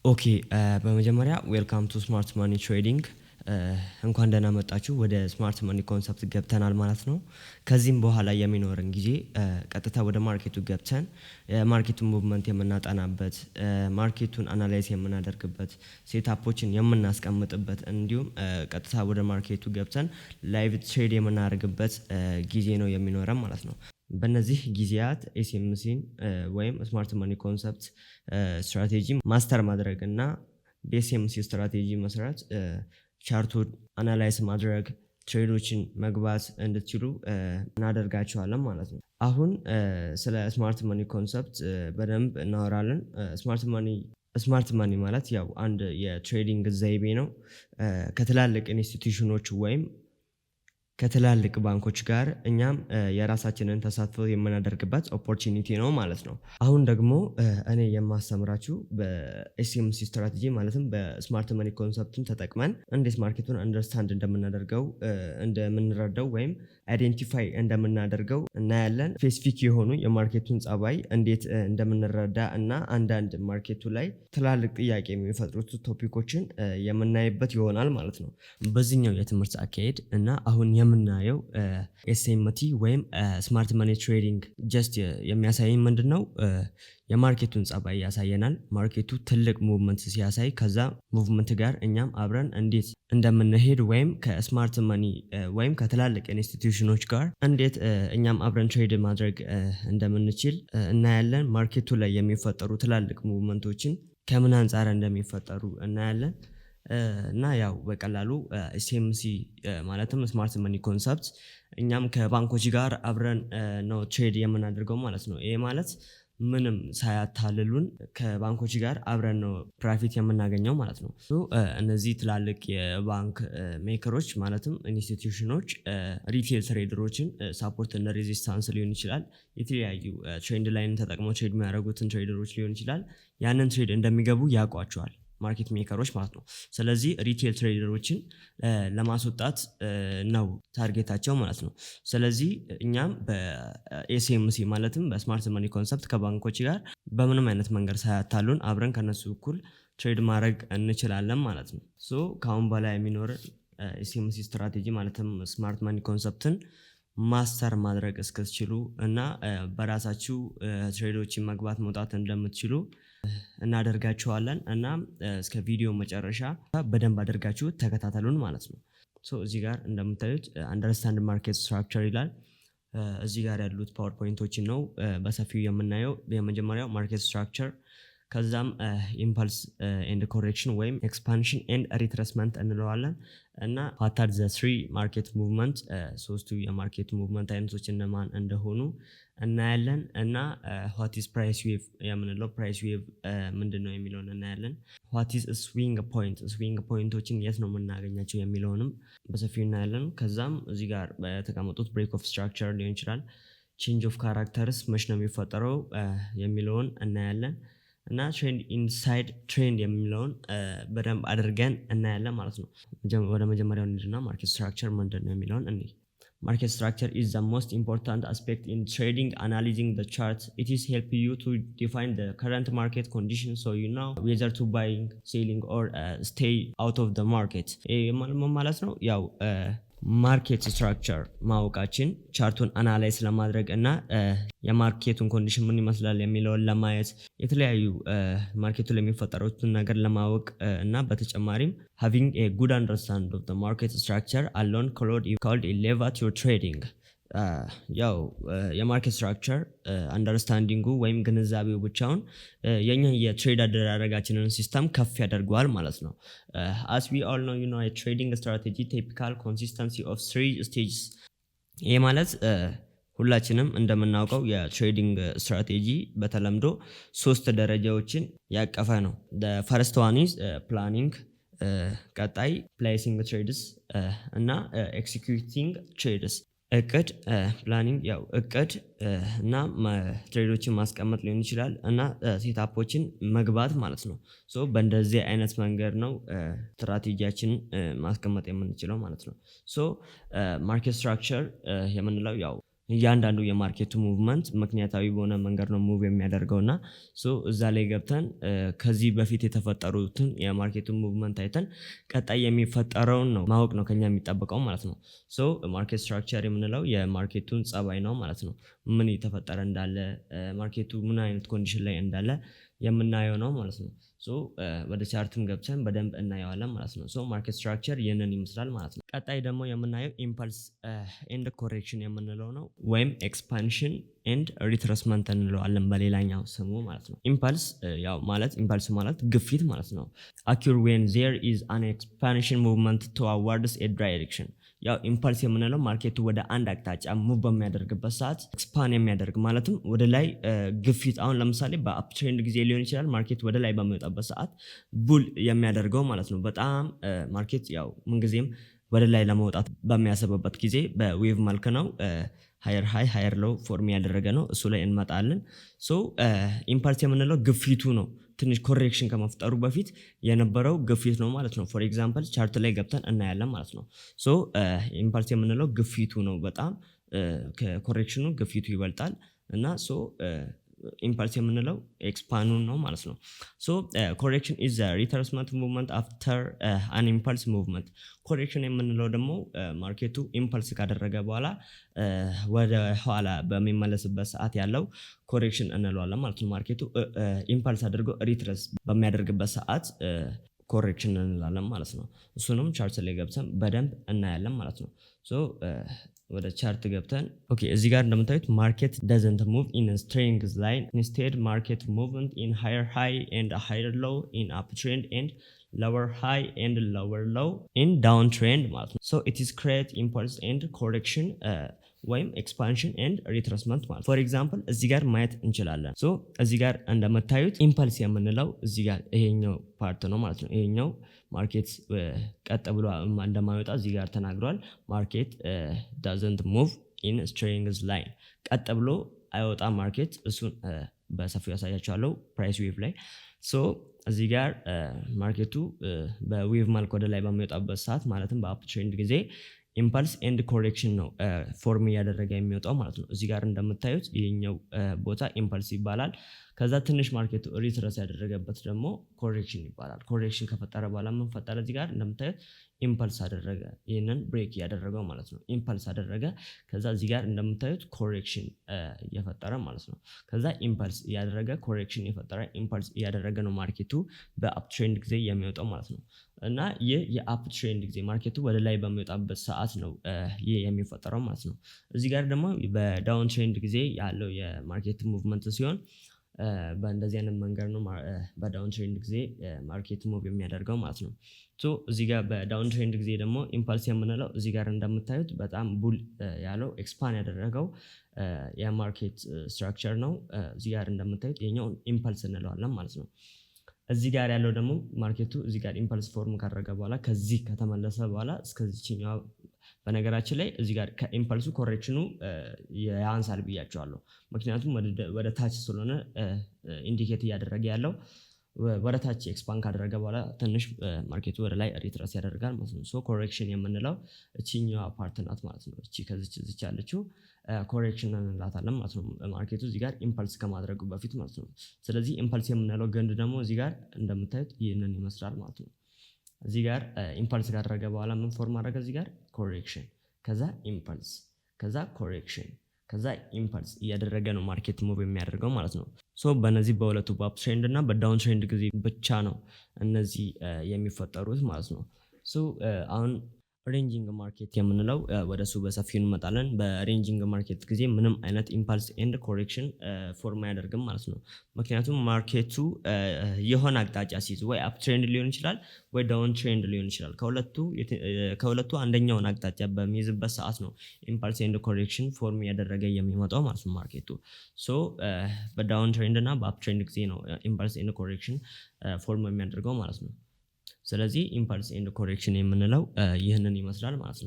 ኦኬ በመጀመሪያ ዌልካም ቱ ስማርት ማኒ ትሬዲንግ እንኳን ደህና መጣችሁ ወደ ስማርት ማኒ ኮንሰፕት ገብተናል ማለት ነው። ከዚህም በኋላ የሚኖረን ጊዜ ቀጥታ ወደ ማርኬቱ ገብተን የማርኬቱን ሙቭመንት የምናጠናበት፣ ማርኬቱን አናላይዝ የምናደርግበት፣ ሴታፖችን የምናስቀምጥበት እንዲሁም ቀጥታ ወደ ማርኬቱ ገብተን ላይቭ ትሬድ የምናደርግበት ጊዜ ነው የሚኖረን ማለት ነው። በእነዚህ ጊዜያት ኤስኤምሲን ወይም ስማርት ማኒ ኮንሰፕት ስትራቴጂ ማስተር ማድረግ እና በኤስኤምሲ ስትራቴጂ መሰረት ቻርቱን አናላይዝ ማድረግ ትሬዶችን መግባት እንድትችሉ እናደርጋቸዋለን ማለት ነው። አሁን ስለ ስማርት ማኒ ኮንሰፕት በደንብ እናወራለን። ስማርት ማኒ ማለት ያው አንድ የትሬዲንግ ዘይቤ ነው። ከትላልቅ ኢንስቲትዩሽኖች ወይም ከትላልቅ ባንኮች ጋር እኛም የራሳችንን ተሳትፎ የምናደርግበት ኦፖርቹኒቲ ነው ማለት ነው። አሁን ደግሞ እኔ የማስተምራችሁ በኤስኤምሲ ስትራቴጂ ማለትም በስማርት ማኒ ኮንሰፕትን ተጠቅመን እንዴት ማርኬቱን አንደርስታንድ እንደምናደርገው እንደምንረዳው ወይም አይዴንቲፋይ እንደምናደርገው እናያለን። ስፔሲፊክ የሆኑ የማርኬቱን ጸባይ እንዴት እንደምንረዳ እና አንዳንድ ማርኬቱ ላይ ትላልቅ ጥያቄ የሚፈጥሩት ቶፒኮችን የምናይበት ይሆናል ማለት ነው በዚህኛው የትምህርት አካሄድ እና አሁን የምናየው ኤስኤምቲ ወይም ስማርት ማኒ ትሬዲንግ ጀስት የሚያሳየን ምንድነው? የማርኬቱን ጸባይ ያሳየናል። ማርኬቱ ትልቅ ሙቭመንት ሲያሳይ ከዛ ሙቭመንት ጋር እኛም አብረን እንዴት እንደምንሄድ ወይም ከስማርት ማኒ ወይም ከትላልቅ ኢንስቲትዩሽኖች ጋር እንዴት እኛም አብረን ትሬድ ማድረግ እንደምንችል እናያለን። ማርኬቱ ላይ የሚፈጠሩ ትላልቅ ሙቭመንቶችን ከምን አንጻር እንደሚፈጠሩ እናያለን። እና ያው በቀላሉ ኤስኤምሲ ማለትም ስማርት ማኒ ኮንሰፕት እኛም ከባንኮች ጋር አብረን ነው ትሬድ የምናደርገው ማለት ነው። ይሄ ማለት ምንም ሳያታልሉን ከባንኮች ጋር አብረን ነው ፕሮፊት የምናገኘው ማለት ነው። እነዚህ ትላልቅ የባንክ ሜከሮች ማለትም ኢንስቲትዩሽኖች ሪቴል ትሬደሮችን ሳፖርት እና ሬዚስታንስ ሊሆን ይችላል። የተለያዩ ትሬንድ ላይን ተጠቅመው ትሬድ የሚያደርጉትን ትሬደሮች ሊሆን ይችላል። ያንን ትሬድ እንደሚገቡ ያውቋቸዋል ማርኬት ሜከሮች ማለት ነው። ስለዚህ ሪቴል ትሬደሮችን ለማስወጣት ነው ታርጌታቸው ማለት ነው። ስለዚህ እኛም በኤስኤምሲ ማለትም በስማርት ማኒ ኮንሰፕት ከባንኮች ጋር በምንም አይነት መንገድ ሳያታሉን አብረን ከነሱ እኩል ትሬድ ማድረግ እንችላለን ማለት ነው። ከአሁን በላይ የሚኖር ኤስኤምሲ ስትራቴጂ ማለትም ስማርት ማኒ ኮንሰፕትን ማስተር ማድረግ እስክትችሉ እና በራሳችሁ ትሬዶችን መግባት መውጣት እንደምትችሉ እናደርጋችኋለን እና እስከ ቪዲዮ መጨረሻ በደንብ አድርጋችሁ ተከታተሉን ማለት ነው። እዚህ ጋር እንደምታዩት አንደርስታንድ ማርኬት ስትራክቸር ይላል። እዚህ ጋር ያሉት ፓወርፖይንቶችን ነው በሰፊው የምናየው። የመጀመሪያው ማርኬት ስትራክቸር፣ ከዛም ኢምፐልስ ኤንድ ኮሬክሽን ወይም ኤክስፓንሽን ኤንድ ሪትረስመንት እንለዋለን እና ዋት አር ዘ ትሪ ማርኬት ሙቭመንት፣ ሶስቱ የማርኬት ሙቭመንት አይነቶች እነማን እንደሆኑ እናያለን እና ዋት ኢዝ ፕራይስ ዌቭ የምንለው ፕራይስ ዌቭ ምንድነው የሚለውን እናያለን። ዋት ኢዝ ስዊንግ ፖይንት፣ ስዊንግ ፖይንቶችን የት ነው የምናገኛቸው የሚለውንም በሰፊው እናያለን። ከዛም እዚህ ጋር በተቀመጡት ብሬክ ኦፍ ስትራክቸር ሊሆን ይችላል፣ ቼንጅ ኦፍ ካራክተርስ መች ነው የሚፈጠረው የሚለውን እናያለን እና ትሬንድ ኢንሳይድ ትሬንድ የሚለውን በደንብ አድርገን እናያለን ማለት ነው። ወደ መጀመሪያው እንሂድና ማርኬት ስትራክቸር ምንድነው የሚለውን እንይ። Market structure is the most important aspect in trading. Analyzing the chart, it is help you to define the current market conditions so you know whether to buying, selling or stay out of the market. ማለት ነው ያው ማርኬት ስትራክቸር ማወቃችን ቻርቱን አናላይዝ ለማድረግ እና የማርኬቱን ኮንዲሽን ምን ይመስላል የሚለውን ለማየት የተለያዩ ማርኬቱ ላይ የሚፈጠሩትን ነገር ለማወቅ እና በተጨማሪም having a good understanding of the market structure alone called a lever to trading። ያው የማርኬት ስትራክቸር አንደርስታንዲንጉ ወይም ግንዛቤው ብቻውን የኛ የትሬድ አደራረጋችንን ሲስተም ከፍ ያደርገዋል ማለት ነው። as we all know a trading strategy typical consistency of three stages። ይሄ ማለት ሁላችንም እንደምናውቀው የትሬዲንግ ስትራቴጂ በተለምዶ 3 ደረጃዎችን ያቀፈ ነው። the first one is planning፣ ቀጣይ placing trades እና executing trades። እቅድ ፕላኒንግ ያው እቅድ እና ትሬዶችን ማስቀመጥ ሊሆን ይችላል እና ሴታፖችን መግባት ማለት ነው። በእንደዚህ አይነት መንገድ ነው ስትራቴጂያችንን ማስቀመጥ የምንችለው ማለት ነው። ማርኬት ስትራክቸር የምንለው ያው እያንዳንዱ የማርኬቱ ሙቭመንት ምክንያታዊ በሆነ መንገድ ነው ሙቭ የሚያደርገው እና እዛ ላይ ገብተን ከዚህ በፊት የተፈጠሩትን የማርኬቱን ሙቭመንት አይተን ቀጣይ የሚፈጠረውን ነው ማወቅ ነው ከኛ የሚጠበቀው ማለት ነው። ማርኬት ስትራክቸር የምንለው የማርኬቱን ጸባይ ነው ማለት ነው። ምን እየተፈጠረ እንዳለ ማርኬቱ ምን አይነት ኮንዲሽን ላይ እንዳለ የምናየው ነው ማለት ነው። ወደ ቻርትም ገብተን በደንብ እናየዋለን ማለት ነው። ማርኬት ስትራክቸር ይህንን ይመስላል ማለት ነው። ቀጣይ ደግሞ የምናየው ኢምፐልስ ኤንድ ኮሬክሽን የምንለው ነው ወይም ኤክስፓንሽን ኤንድ ሪትረስመንት እንለዋለን በሌላኛው ስሙ ማለት ነው። ኢምፐልስ ማለት ግፊት ማለት ነው። አኪር ዌን ዜር ኢዝ አን ኤክስፓንሽን ሙቭመንት ቱዋርድስ ኤ ዳይሬክሽን። ያው ኢምፐልስ የምንለው ማርኬቱ ወደ አንድ አቅጣጫ ሙቭ በሚያደርግበት ሰዓት ኤክስፓን የሚያደርግ ማለትም ወደ ላይ ግፊት። አሁን ለምሳሌ በአፕ ትሬንድ ጊዜ ሊሆን ይችላል ማርኬት ወደ ላይ በሚወጣበት ሰዓት ቡል የሚያደርገው ማለት ነው። በጣም ማርኬት ያው ምንጊዜም ወደ ላይ ለመውጣት በሚያስብበት ጊዜ በዌቭ መልክ ነው። ሃየር ሃይ ሃየር ሎው ፎርም ያደረገ ነው። እሱ ላይ እንመጣለን። ኢምፐልስ የምንለው ግፊቱ ነው። ትንሽ ኮሬክሽን ከመፍጠሩ በፊት የነበረው ግፊት ነው ማለት ነው። ፎር ኤግዛምፕል ቻርት ላይ ገብተን እናያለን ማለት ነው። ኢምፐልስ የምንለው ግፊቱ ነው። በጣም ከኮሬክሽኑ ግፊቱ ይበልጣል እና ኢምፐልስ የምንለው ኤክስፓኑን ነው ማለት ነው። ኮሬክሽን ኢዝ ሪትረስመንት ሙቭመንት አፍተር አን ኢምፐልስ ሙቭመንት። ኮሬክሽን የምንለው ደግሞ ማርኬቱ ኢምፐልስ ካደረገ በኋላ ወደ ኋላ በሚመለስበት ሰዓት ያለው ኮሬክሽን እንለዋለን ማለት ነው። ማርኬቱ ኢምፐልስ አድርጎ ሪትረስ በሚያደርግበት ሰዓት ኮሬክሽን እንላለን ማለት ነው። እሱንም ቻርት ላይ ገብተን በደንብ እናያለን ማለት ነው። ወደ ቻርት ገብተን እዚህ ጋር እንደምታዩት ማርኬት doesn't move in a straight line, instead market movement in higher high and a higher low, in uptrend and lower high and lower low, in downtrend ማለት ነው። it is create impulse and correction ወይም ኤክስፓንሽን ኤንድ ሪትረስመንት ማለት ፎር ኤግዛምፕል እዚህ ጋር ማየት እንችላለን። እዚህ ጋር እንደምታዩት ኢምፐልስ የምንለው እዚህ ጋር ይሄኛው ፓርት ነው ማለት ነው። ይሄኛው ማርኬት ቀጥ ብሎ እንደማይወጣ እዚህ ጋር ተናግሯል። ማርኬት ዳዝንት ሙቭ ኢን ስትሪንግዝ ላይን፣ ቀጥ ብሎ አይወጣ ማርኬት። እሱን በሰፊው ያሳያቸዋለሁ ፕራይስ ዌቭ ላይ። እዚህ ጋር ማርኬቱ በዌቭ መልክ ወደ ላይ በሚወጣበት ሰዓት ማለትም በአፕ ትሬንድ ጊዜ ኢምፐልስ ኤንድ ኮሬክሽን ነው ፎርም እያደረገ የሚወጣው ማለት ነው። እዚህ ጋር እንደምታዩት ይሄኛው ቦታ ኢምፐልስ ይባላል። ከዛ ትንሽ ማርኬቱ ሪትረስ ያደረገበት ደግሞ ኮሬክሽን ይባላል። ኮሬክሽን ከፈጠረ በኋላ ምን ፈጠረ? እዚህ ጋር እንደምታዩት ኢምፐልስ አደረገ። ይህንን ብሬክ እያደረገው ማለት ነው። ኢምፐልስ አደረገ። ከዛ እዚህ ጋር እንደምታዩት ኮሬክሽን እየፈጠረ ማለት ነው። ከዛ ኢምፐልስ እያደረገ ኮሬክሽን የፈጠረ ኢምፐልስ እያደረገ ነው ማርኬቱ በአፕ ትሬንድ ጊዜ የሚወጣው ማለት ነው። እና ይህ የአፕ ትሬንድ ጊዜ ማርኬቱ ወደ ላይ በሚወጣበት ሰዓት ነው ይህ የሚፈጠረው ማለት ነው። እዚህ ጋር ደግሞ በዳውን ትሬንድ ጊዜ ያለው የማርኬት ሙቭመንት ሲሆን በእንደዚህ አይነት መንገድ ነው በዳውን ትሬንድ ጊዜ ማርኬት ሙቭ የሚያደርገው ማለት ነው። እዚህ ጋር በዳውን ትሬንድ ጊዜ ደግሞ ኢምፐልስ የምንለው እዚህ ጋር እንደምታዩት በጣም ቡል ያለው ኤክስፓንድ ያደረገው የማርኬት ስትራክቸር ነው። እዚህ ጋር እንደምታዩት የኛውን ኢምፐልስ እንለዋለን ማለት ነው። እዚህ ጋር ያለው ደግሞ ማርኬቱ እዚህ ጋር ኢምፐልስ ፎርም ካደረገ በኋላ ከዚህ ከተመለሰ በኋላ እስከዚህኛው፣ በነገራችን ላይ እዚህ ጋር ከኢምፐልሱ ኮሬክሽኑ ያንሳል ብያቸዋለሁ። ምክንያቱም ወደ ታች ስለሆነ ኢንዲኬት እያደረገ ያለው ወደ ታች ኤክስፓንድ ካደረገ በኋላ ትንሽ ማርኬቱ ወደ ላይ ሪትረስ ያደርጋል ማለት ነው። ኮሬክሽን የምንለው እቺኛዋ ፓርት ናት ማለት ነው። እቺ ከዚች ያለችው ኮሬክሽን እንላታለን ማለት ነው። ማርኬቱ እዚህ ጋር ኢምፐልስ ከማድረጉ በፊት ማለት ነው። ስለዚህ ኢምፐልስ የምንለው ገንድ ደግሞ እዚህ ጋር እንደምታዩት ይህንን ይመስላል ማለት ነው። እዚህ ጋር ኢምፐልስ ካደረገ በኋላ ምን ፎርም አደረገ? እዚህ ጋር ኮሬክሽን፣ ከዛ ኢምፐልስ፣ ከዛ ኮሬክሽን፣ ከዛ ኢምፐልስ እያደረገ ነው ማርኬት ሙቭ የሚያደርገው ማለት ነው። በእነዚህ በሁለቱ በአፕ ትሬንድ እና በዳውን ትሬንድ ጊዜ ብቻ ነው እነዚህ የሚፈጠሩት ማለት ነው። አሁን ሬንጂንግ ማርኬት የምንለው ወደ እሱ በሰፊው እንመጣለን። በሬንጂንግ ማርኬት ጊዜ ምንም አይነት ኢምፓልስ ኤንድ ኮሬክሽን ፎርም አያደርግም ማለት ነው። ምክንያቱም ማርኬቱ የሆነ አቅጣጫ ሲይዝ ወይ አፕ ትሬንድ ሊሆን ይችላል ወይ ዳውን ትሬንድ ሊሆን ይችላል። ከሁለቱ አንደኛውን አቅጣጫ በሚይዝበት ሰዓት ነው ኢምፓልስ ኤንድ ኮሬክሽን ፎርም ያደረገ የሚመጣው ማለት ነው ማርኬቱ። በዳውን ትሬንድ እና በአፕ ትሬንድ ጊዜ ነው ኢምፓልስ ኤንድ ኮሬክሽን ፎርም የሚያደርገው ማለት ነው። ስለዚህ ኢምፓልስ ኤንድ ኮሬክሽን የምንለው ይህንን ይመስላል ማለት ነው።